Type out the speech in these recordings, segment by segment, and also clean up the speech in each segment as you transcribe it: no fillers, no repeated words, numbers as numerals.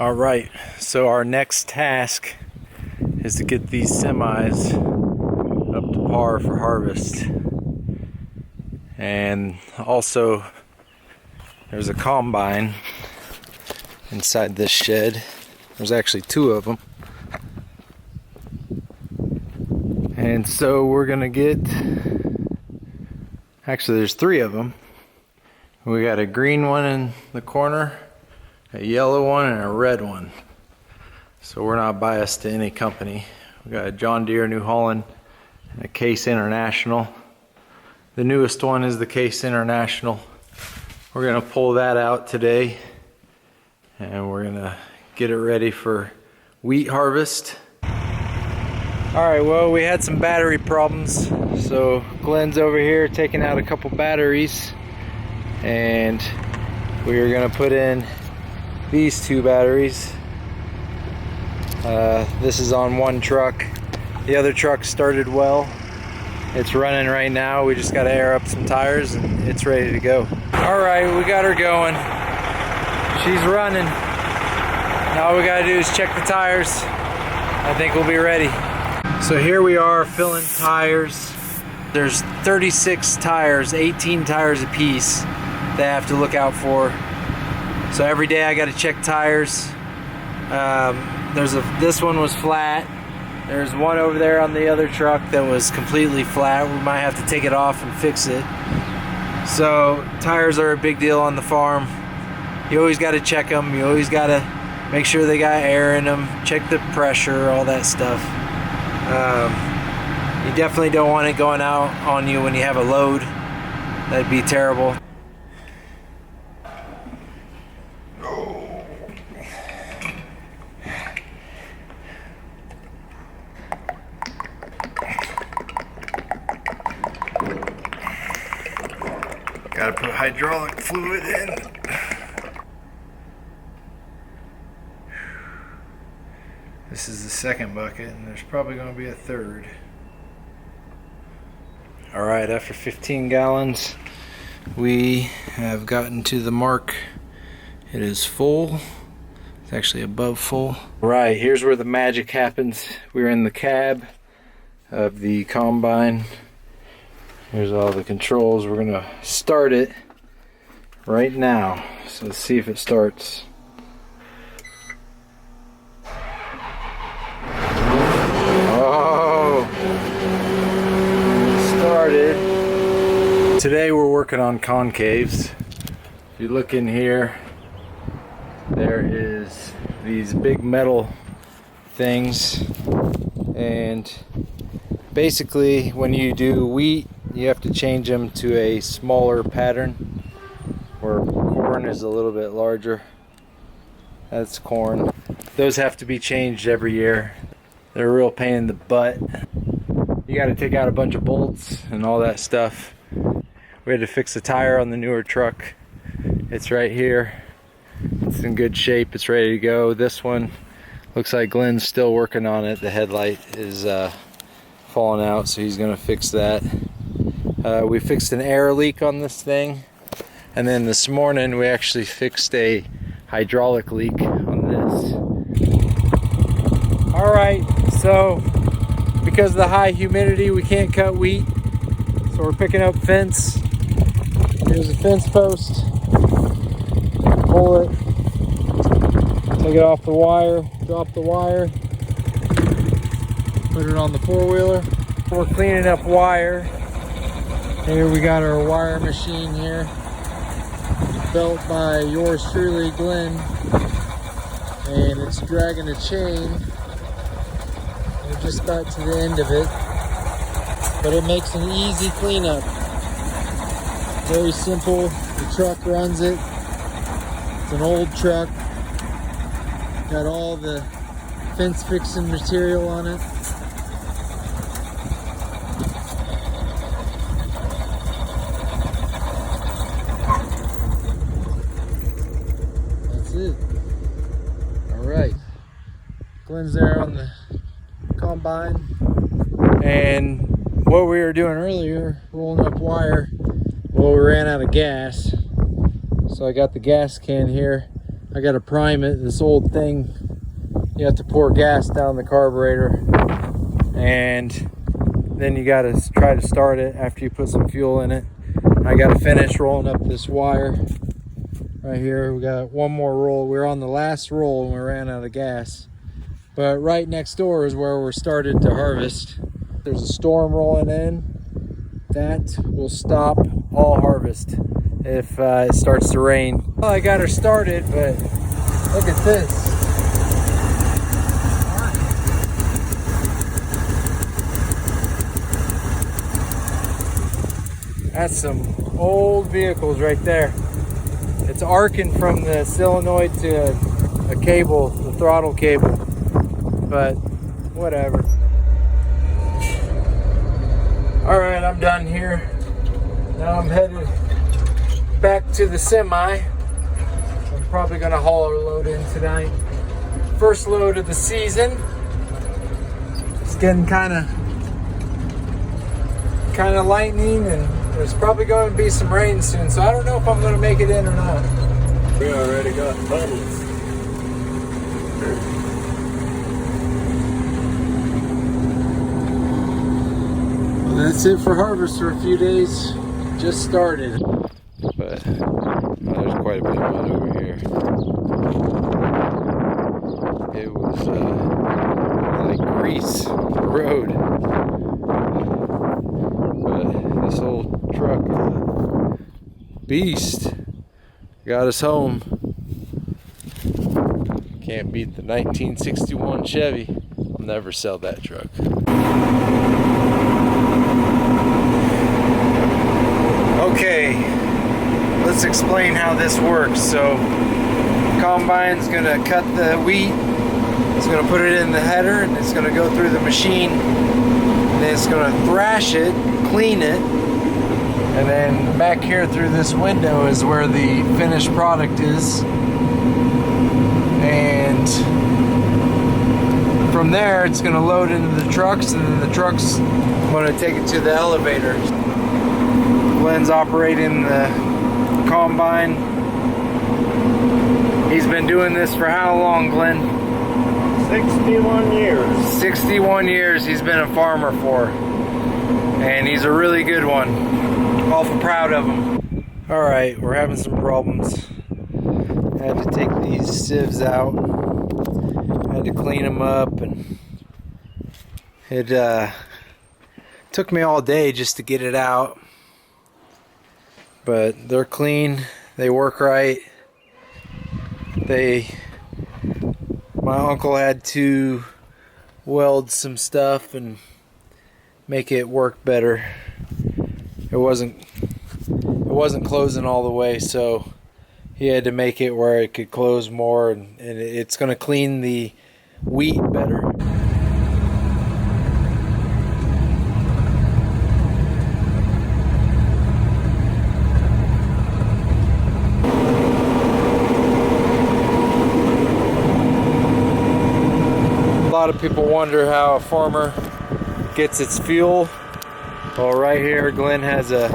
All right, so our next task is to get these semis up to par for harvest. And also, there's a combine inside this shed. There's actually two of them. And so we're gonna get, actually there's three of them. We got a green one in the corner, a yellow one, and a red one. So we're not biased to any company. We got a John Deere New Holland and a Case International. The newest one is the Case International. We're gonna pull that out today and we're gonna get it ready for wheat harvest. All right, well, we had some battery problems. So Glenn's over here taking out a couple batteries, and we are gonna put in these two batteries. This is on one truck. The other truck started well. It's running right now. We just gotta air up some tires and it's ready to go. All right, we got her going. She's running. Now all we gotta do is check the tires. I think we'll be ready. So here we are filling tires. There's 36 tires, 18 tires a piece that I have to look out for. So every day I gotta check tires. This one was flat. There's one over there on the other truck that was completely flat. We might have to take it off and fix it. So tires are a big deal on the farm. You always got to check them. You always got to make sure they got air in them. Check the pressure, all that stuff. You definitely don't want it going out on you when you have a load. That'd be terrible. Gotta put hydraulic fluid in. This is the second bucket, and there's probably going to be a third. All right, after 15 gallons, we have gotten to the mark. It is full. It's actually above full. Right, here's where the magic happens. We're in the cab of the combine. Here's all the controls. We're gonna start it right now. So let's see if it starts. Oh, it started. Today we're working on concaves. If you look in here, there is these big metal things, and basically when you do wheat, you have to change them to a smaller pattern, where corn is a little bit larger. That's corn. Those have to be changed every year. They're a real pain in the butt. You got to take out a bunch of bolts and all that stuff. We had to fix the tire on the newer truck. It's right here. It's in good shape. It's ready to go. This one looks like Glenn's still working on it. The headlight is falling out, so he's gonna fix that. We fixed an air leak on this thing, and then this morning we actually fixed a hydraulic leak on this. All right, so because of the high humidity, we can't cut wheat, so we're picking up fence. Here's a fence post. Pull it, take it off the wire, drop the wire, put it on the four-wheeler. We're cleaning up wire. Here we got our wire machine here, built by yours truly, Glenn, and it's dragging a chain. We're just about to the end of it, but it makes an easy cleanup. Very simple. The truck runs it. It's an old truck. Got all the fence fixing material on it. That's it. All right. Glenn's there on the combine. And what we were doing earlier, rolling up wire, well, we ran out of gas. So I got the gas can here. I gotta prime it. This old thing, you have to pour gas down the carburetor, and then you gotta try to start it after you put some fuel in it. I gotta finish rolling up this wire right here. We got one more roll. We're on the last roll and we ran out of gas. But right next door is where we're started to harvest. There's a storm rolling in. That will stop all harvest if it starts to rain. Well, I got her started, but look at this. That's some old vehicles right there. It's arcing from the solenoid to a cable, the throttle cable, but whatever. All right, I'm done here. Now I'm headed back to the semi. I'm probably gonna haul our load in tonight. First load of the season. It's getting kind of lightning, and there's probably going to be some rain soon, so I don't know if I'm going to make it in or not. We already got puddles. Well, that's it for harvest for a few days. Just started. But there's quite a bit of mud over here. It was like grease on the road. But this old truck is a beast. Got us home. Can't beat the 1961 Chevy. I'll never sell that truck. Okay, let's explain how this works. So, combine's gonna cut the wheat. It's gonna put it in the header, and it's gonna go through the machine. And then it's gonna thrash it, clean it, and then back here through this window is where the finished product is. And from there, it's gonna load into the trucks, and then the truck's gonna take it to the elevator. Glenn's operating the combine. He's been doing this for how long, Glenn? 61 years. 61 years he's been a farmer for. And he's a really good one. Awful proud of him. Alright, we're having some problems. I had to take these sieves out. I had to clean them up, and it took me all day just to get it out. But they're clean, they work right. My uncle had to weld some stuff and make it work better. It wasn't closing all the way, so he had to make it where it could close more, and it's going to clean the wheat better. A lot of people wonder how a farmer gets its fuel. Well, right here Glenn has a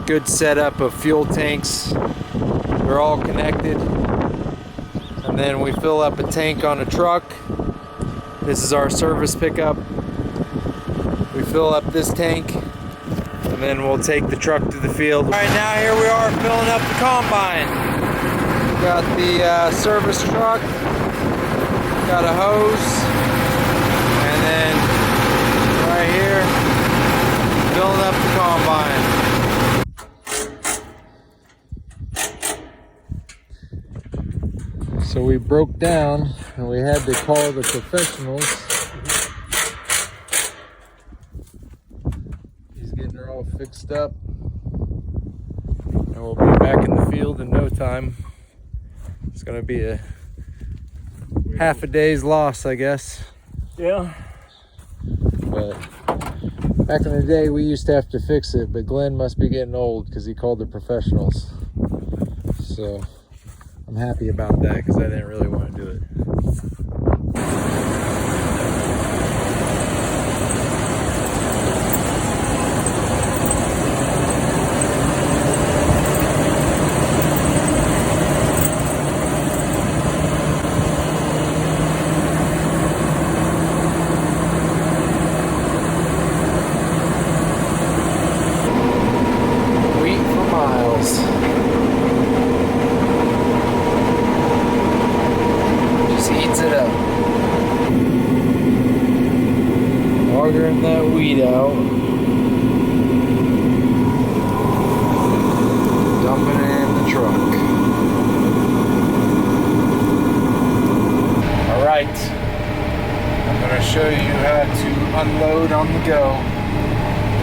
good setup of fuel tanks. They're all connected, and then we fill up a tank on a truck. This is our service pickup. We fill up this tank, and then we'll take the truck to the field. All right, now here we are filling up the combine. We got the service truck, got a hose, and then right here, filling up the combine. So we broke down, and we had to call the professionals. He's getting her all fixed up, and we'll be back in the field in no time. It's gonna be a half a day's loss, I guess. Yeah. But back in the day, we used to have to fix it, but Glenn must be getting old because he called the professionals. So I'm happy about that because I didn't really want to do it. clearing that weed out. Dumping it in the truck. Alright. I'm going to show you how to unload on the go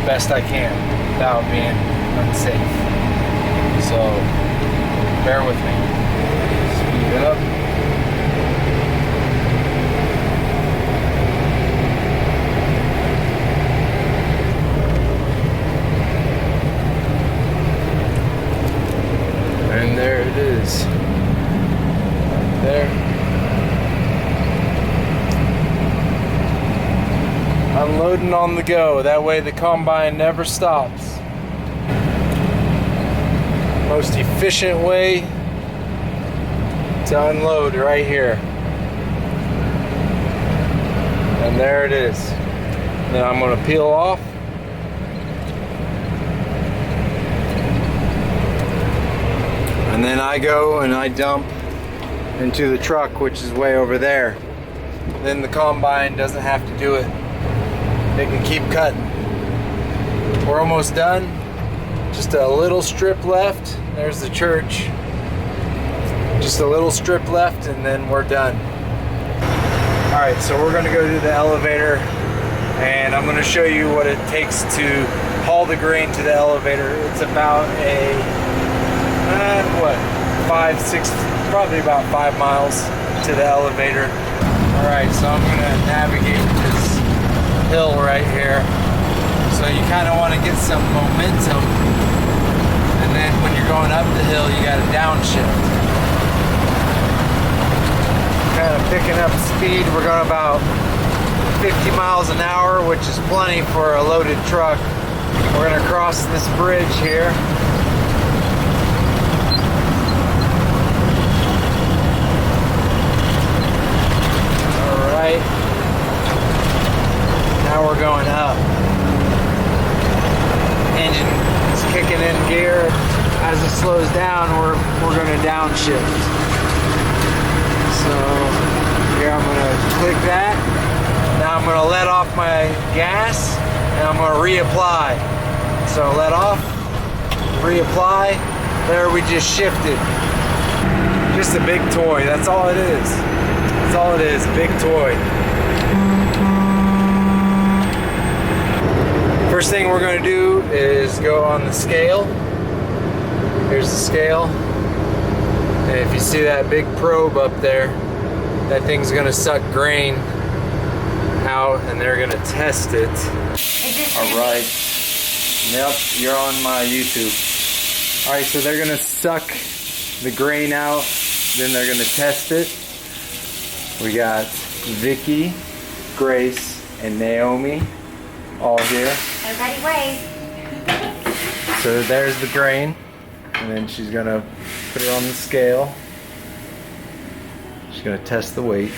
the best I can without being unsafe. So, bear with me. Speed up. And there it is. Right there. Unloading on the go. That way the combine never stops. Most efficient way to unload right here. And there it is. Then I'm going to peel off. And then I go and I dump into the truck, which is way over there. Then the combine doesn't have to do it. They can keep cutting. We're almost done. Just a little strip left. There's the church. Just a little strip left and then we're done. Alright, so we're gonna go to the elevator and I'm gonna show you what it takes to haul the grain to the elevator. It's about a, probably about 5 miles to the elevator. Alright, so I'm gonna navigate this hill right here. So you kind of want to get some momentum, and then when you're going up the hill you got to downshift. Kind of picking up speed. We're going about 50 miles an hour, which is plenty for a loaded truck. We're going to cross this bridge here. Alright. Now we're going up. Engine is kicking in gear. As it slows down, we're going to downshift. So here I'm going to click that. Now I'm going to let off my gas and I'm going to reapply. So let off, reapply. There we just shifted. Just a big toy. That's all it is. That's all it is. Big toy. First thing we're going to do is go on the scale. Here's the scale. And if you see that big probe up there, that thing's going to suck grain out and they're going to test it. Alright. Yep, you're on my YouTube. Alright, so they're going to suck the grain out, then they're going to test it. We got Vicky, Grace, and Naomi all here. Everybody wave. So there's the grain, and then she's gonna put it on the scale. She's gonna test the weight.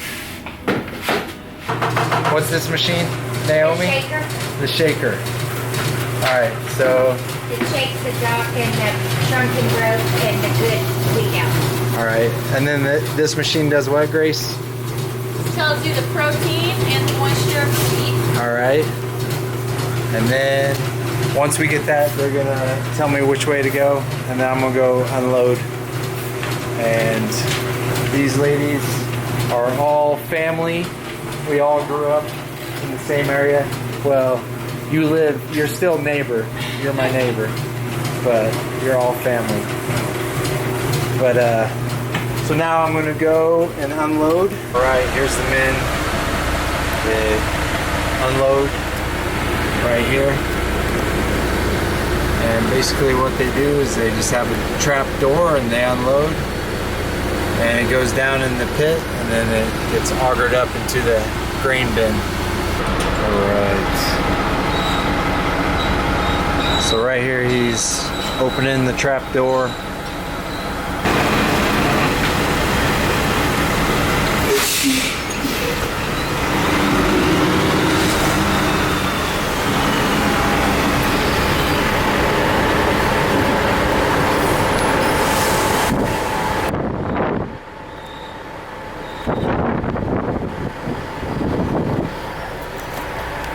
What's this machine, Naomi? The shaker. The shaker. Alright, so... It shakes the dock and the shrunken growth and the good wheat out. Alright, and then this machine does what, Grace? Tells you the protein and the moisture of the wheat. Alright. And then once we get that, they're gonna tell me which way to go, and then I'm gonna go unload. And these ladies are all family. We all grew up in the same area. Well, you're still neighbor. You're my neighbor, but you're all family. But so now I'm gonna go and unload. All right, here's the men. They unload right here. And basically what they do is they just have a trap door and they unload. And it goes down in the pit and then it gets augered up into the grain bin. Alright. So right here he's opening the trap door.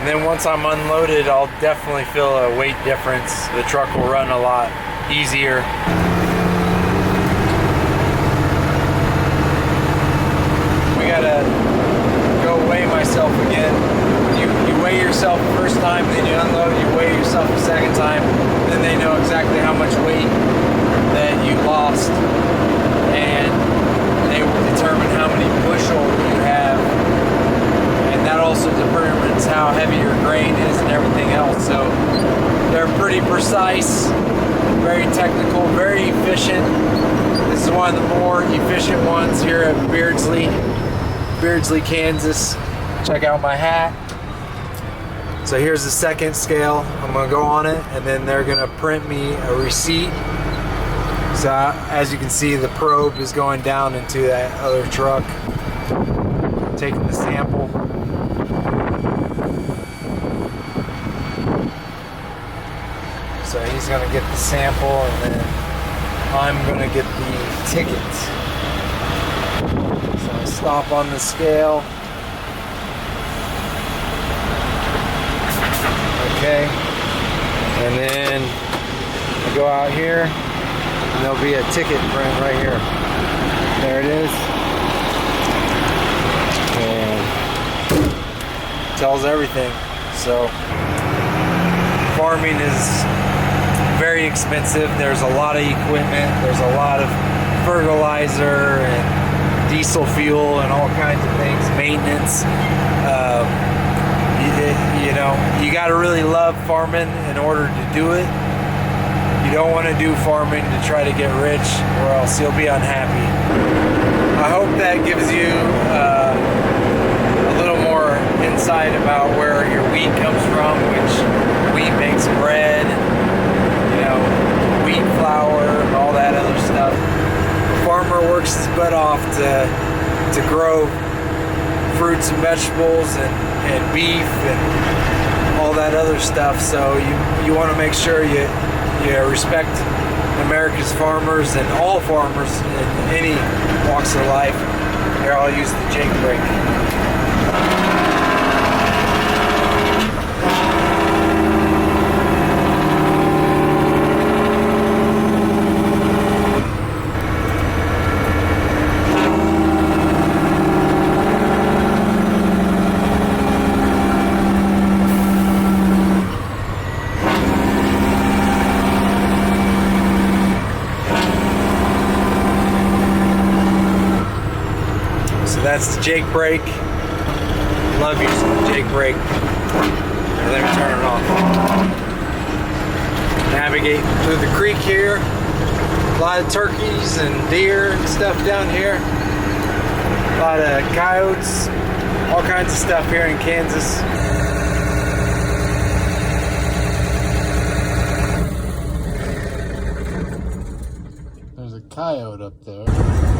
And then once I'm unloaded, I'll definitely feel a weight difference. The truck will run a lot easier. We gotta go weigh myself again. You weigh yourself the first time, then you unload, you weigh yourself the second time, then they know exactly how much weight that you lost, and they will determine how many bushel you have, and that also determines how heavy your grain is and everything else. So they're pretty precise, very technical, very efficient. This is one of the more efficient ones here at Beardsley, Kansas. Check out my hat. So here's the second scale. I'm gonna go on it, and then they're gonna print me a receipt. So as you can see, the probe is going down into that other truck, taking the sample. So he's gonna get the sample, and then I'm gonna get the ticket. So I stop on the scale. Okay, and then I go out here, and there'll be a ticket print right here. There it is, and it tells everything. So farming is very expensive. There's a lot of equipment. There's a lot of fertilizer and diesel fuel and all kinds of things, maintenance. You know, you got to really love farming in order to do it. You don't want to do farming to try to get rich, or else you'll be unhappy. I hope that gives you a little more insight about where your wheat comes from, which wheat makes bread, you know, wheat flour, and all that other stuff. The farmer works his butt off to grow fruits and vegetables and beef and all that other stuff. So you want to make sure you respect America's farmers and all farmers in any walks of life. Here, I'll use the Jake brake. That's the Jake brake. Love using the Jake brake. Here, let me turn it off. Navigate through the creek here. A lot of turkeys and deer and stuff down here. A lot of coyotes. All kinds of stuff here in Kansas. There's a coyote up there.